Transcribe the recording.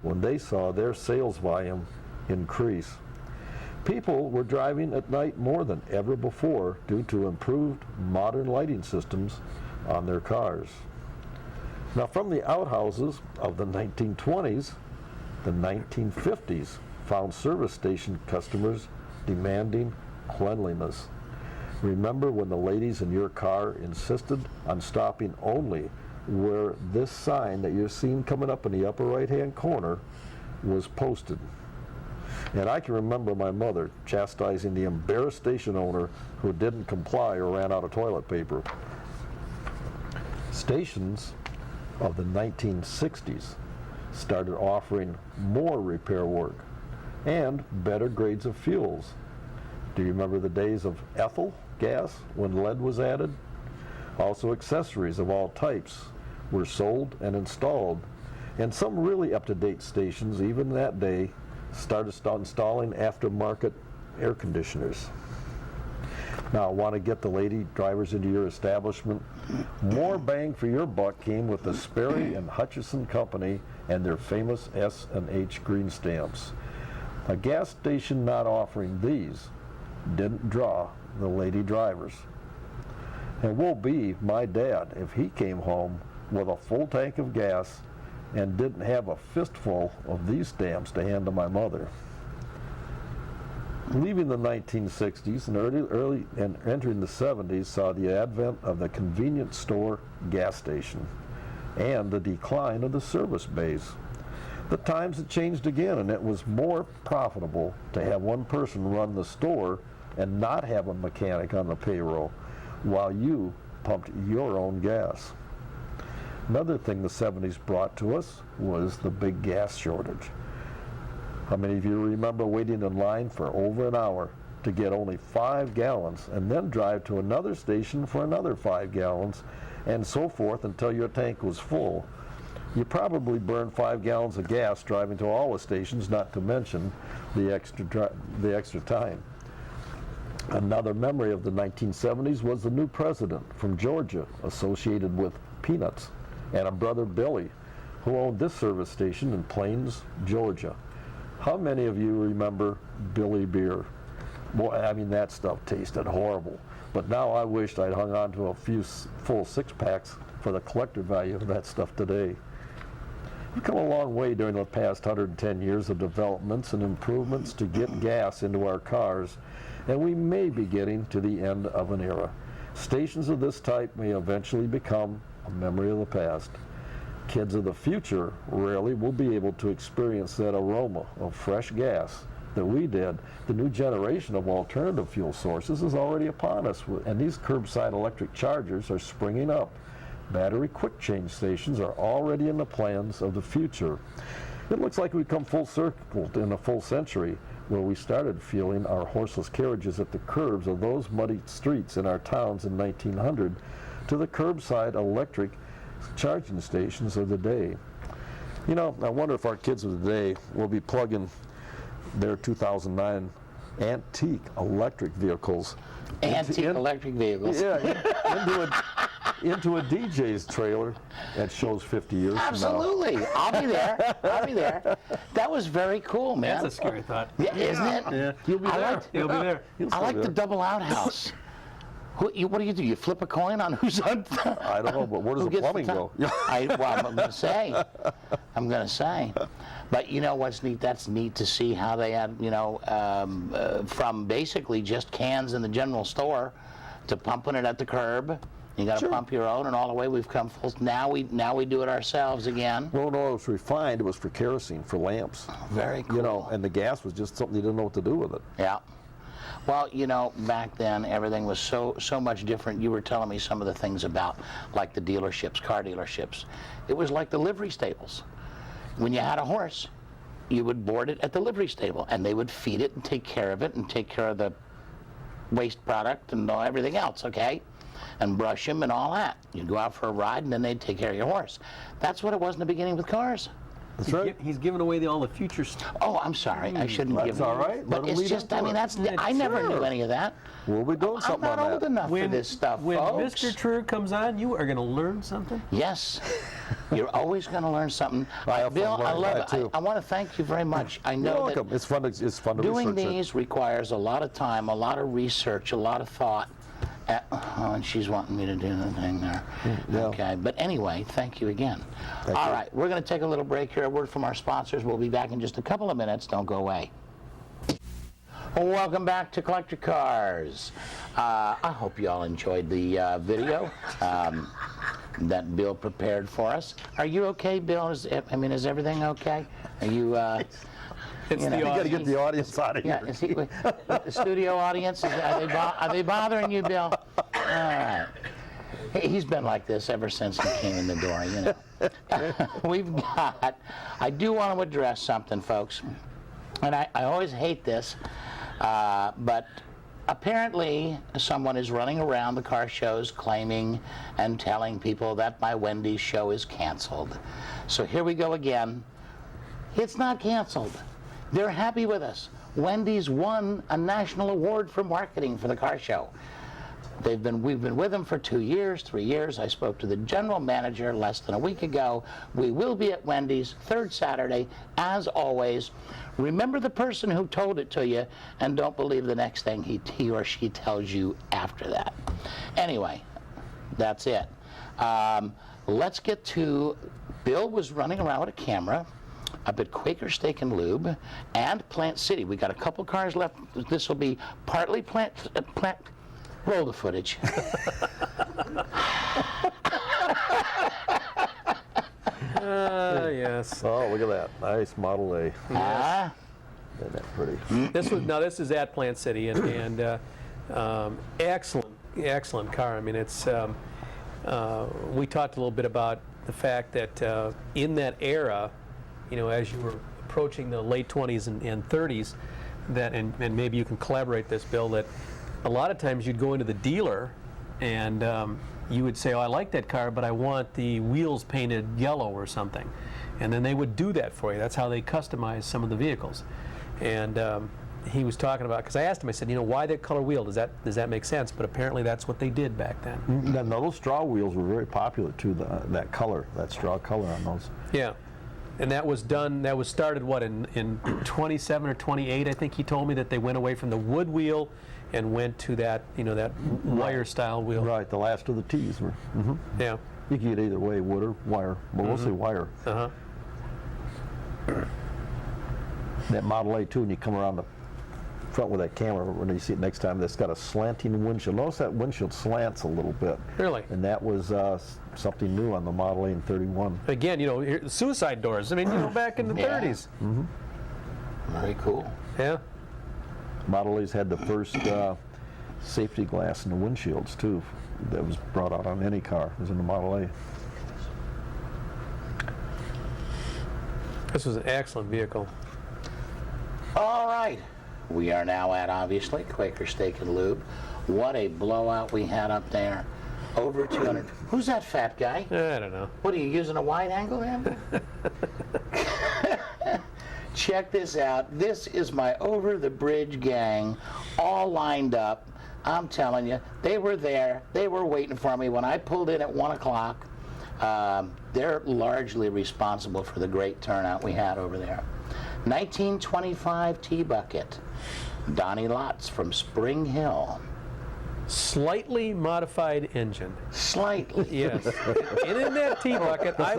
when they saw their sales volume increase. People were driving at night more than ever before due to improved modern lighting systems on their cars. Now, from the outhouses of the 1920s, the 1950s found service station customers demanding cleanliness. Remember when the ladies in your car insisted on stopping only where this sign that you're seeing coming up in the upper right-hand corner was posted? And I can remember my mother chastising the embarrassed station owner who didn't comply or ran out of toilet paper. Stations of the 1960s started offering more repair work and better grades of fuels. Do you remember the days of ethyl gas when lead was added? Also, accessories of all types were sold and installed, and some really up-to-date stations even that day started installing aftermarket air conditioners. Now, want to get the lady drivers into your establishment? More bang for your buck came with the Sperry and Hutchison Company and their famous S&H green stamps. A gas station not offering these didn't draw the lady drivers. And woe be my dad if he came home with a full tank of gas and didn't have a fistful of these stamps to hand to my mother. Leaving the 1960s and early and entering the 70s saw the advent of the convenience store gas station and the decline of the service bays. The times had changed again, and it was more profitable to have one person run the store and not have a mechanic on the payroll while you pumped your own gas. Another thing the 70s brought to us was the big gas shortage. How many of you remember waiting in line for over an hour to get only 5 gallons and then drive to another station for another 5 gallons and so forth until your tank was full? You probably burned 5 gallons of gas driving to all the stations, not to mention the extra time. Another memory of the 1970s was the new president from Georgia associated with peanuts and a brother Billy who owned this service station in Plains, Georgia. How many of you remember Billy beer? Boy, I mean, that stuff tasted horrible. But now I wished I'd hung on to a few full 6-packs for the collector value of that stuff today. We've come a long way during the past 110 years of developments and improvements to get gas into our cars, and we may be getting to the end of an era. Stations of this type may eventually become a memory of the past. Kids of the future rarely will be able to experience that aroma of fresh gas that we did. The new generation of alternative fuel sources is already upon us, and these curbside electric chargers are springing up. Battery quick change stations are already in the plans of the future. It looks like we've come full circle in a full century where we started feeling our horseless carriages at the curbs of those muddy streets in our towns in 1900 to the curbside electric charging stations of the day. You know, I wonder if our kids of the day will be plugging their 2009 antique electric vehicles. Electric vehicles. Yeah, into a DJ's trailer that shows 50 years Absolutely. from now. I'll be there. I'll be there. That was very cool, man. That's a scary thought. Yeah, isn't it? Yeah. You'll be there. You'll be there. I like the double outhouse. What do? You flip a coin on who's on? I don't know, but where does the plumbing go? I'm going to say. But you know what's neat? That's neat to see how they had, from basically just cans in the general store to pumping it at the curb. You got to pump your own, and all the way we've come full. Now we do it ourselves again. Well, no, it was refined. It was for kerosene, for lamps. Very cool. You know, and the gas was just something you didn't know what to do with it. Yeah. Well, back then everything was so much different. You were telling me some of the things about, like the dealerships, car dealerships. It was like the livery stables. When you had a horse, you would board it at the livery stable, and they would feed it and take care of it and take care of the waste product and everything else, okay? And brush him and all that. You'd go out for a ride, and then they'd take care of your horse. That's what it was in the beginning with cars. That's right. He's giving away all the future stuff. Oh, I'm sorry. I shouldn't That's give. all right. But Let 'em it's lead just, into I mean, it. that's. I never knew Sure. any of that. We'll be doing I'm something not on old that. enough for this stuff, when folks. Mr. True comes on, you are going to learn something. Yes, you're always going to learn something. I often Bill, I learn love that, it. too. I want to thank you very much. I You're know welcome. that It's fun to doing research it. these requires a lot of time, a lot of research, a lot of thought. Oh, and she's wanting me to do the thing there. yeah. Okay, but anyway, thank you again. Thank All you. right, we're going to take a little break here. A word from our sponsors. We'll be back in just a couple of minutes. Don't go away. Welcome back to Collector Cars. I hope you all enjoyed the video that Bill prepared for us. Are you okay, Bill? Is everything okay? Are you? It's You know, the you You got to get audience. the audience out of Yeah, here. is he, the studio audience, are they bothering you, Bill? All right. He's been like this ever since he came in the door, you know. I do want to address something, folks, and I always hate this, but apparently someone is running around the car shows claiming and telling people that my Wendy's show is canceled. So here we go again. It's not canceled. They're happy with us. Wendy's won a national award for marketing for the car show. We've been with them for 2 years, 3 years. I spoke to the general manager less than a week ago. We will be at Wendy's third Saturday, as always. Remember the person who told it to you, and don't believe the next thing he or she tells you after that. Anyway, that's it. Let's get to, Bill was running around with a camera up at Quaker Steak and Lube and Plant City. We got a couple cars left. This will be partly plant. Roll the footage. Yes. Oh, look at that. Nice Model A. Ah, Isn't that pretty? This is at Plant City, and excellent car. I mean, it's. We talked a little bit about the fact that in that era, you know, as you were approaching the late 20s and 30s, that and maybe you can collaborate this, Bill, that a lot of times you'd go into the dealer and you would say, oh, I like that car, but I want the wheels painted yellow or something. And then they would do that for you. That's how they customize some of the vehicles. And he was talking about, because I asked him, I said, you know, why that color wheel? Does that make sense? But apparently that's what they did back then. Now, those straw wheels were very popular too. That color, that straw color on those. Yeah. And that was started, what, in 27 or 28, I think he told me, that they went away from the wood wheel and went to that, you know, that wire style wheel. Right, the last of the T's were. Yeah. You can get either way, wood or wire, but mostly wire. Uh-huh. That Model A too, and you come around the front with that camera, when you see it next time, that's got a slanting windshield. Notice that windshield slants a little bit. Really? And that was something new on the Model A in 31. Again, you know, suicide doors. I mean, you know, back in the Yeah. 30s. very cool. Yeah. Model A's had the first safety glass in the windshields too. That was brought out on any car. It was in the Model A. This was an excellent vehicle. All right. We are now at, obviously, Quaker Steak and Lube. What a blowout we had up there. Over 200. Who's that fat guy? I don't know. What, are you using a wide angle there? Check this out. This is my Over the Bridge gang, all lined up. I'm telling you, they were there. They were waiting for me when I pulled in at 1 o'clock. They're largely responsible for the great turnout we had over there. 1925 T-Bucket. Donnie Lotz from Spring Hill. Slightly modified engine. Slightly. Yes. And in that T-Bucket, I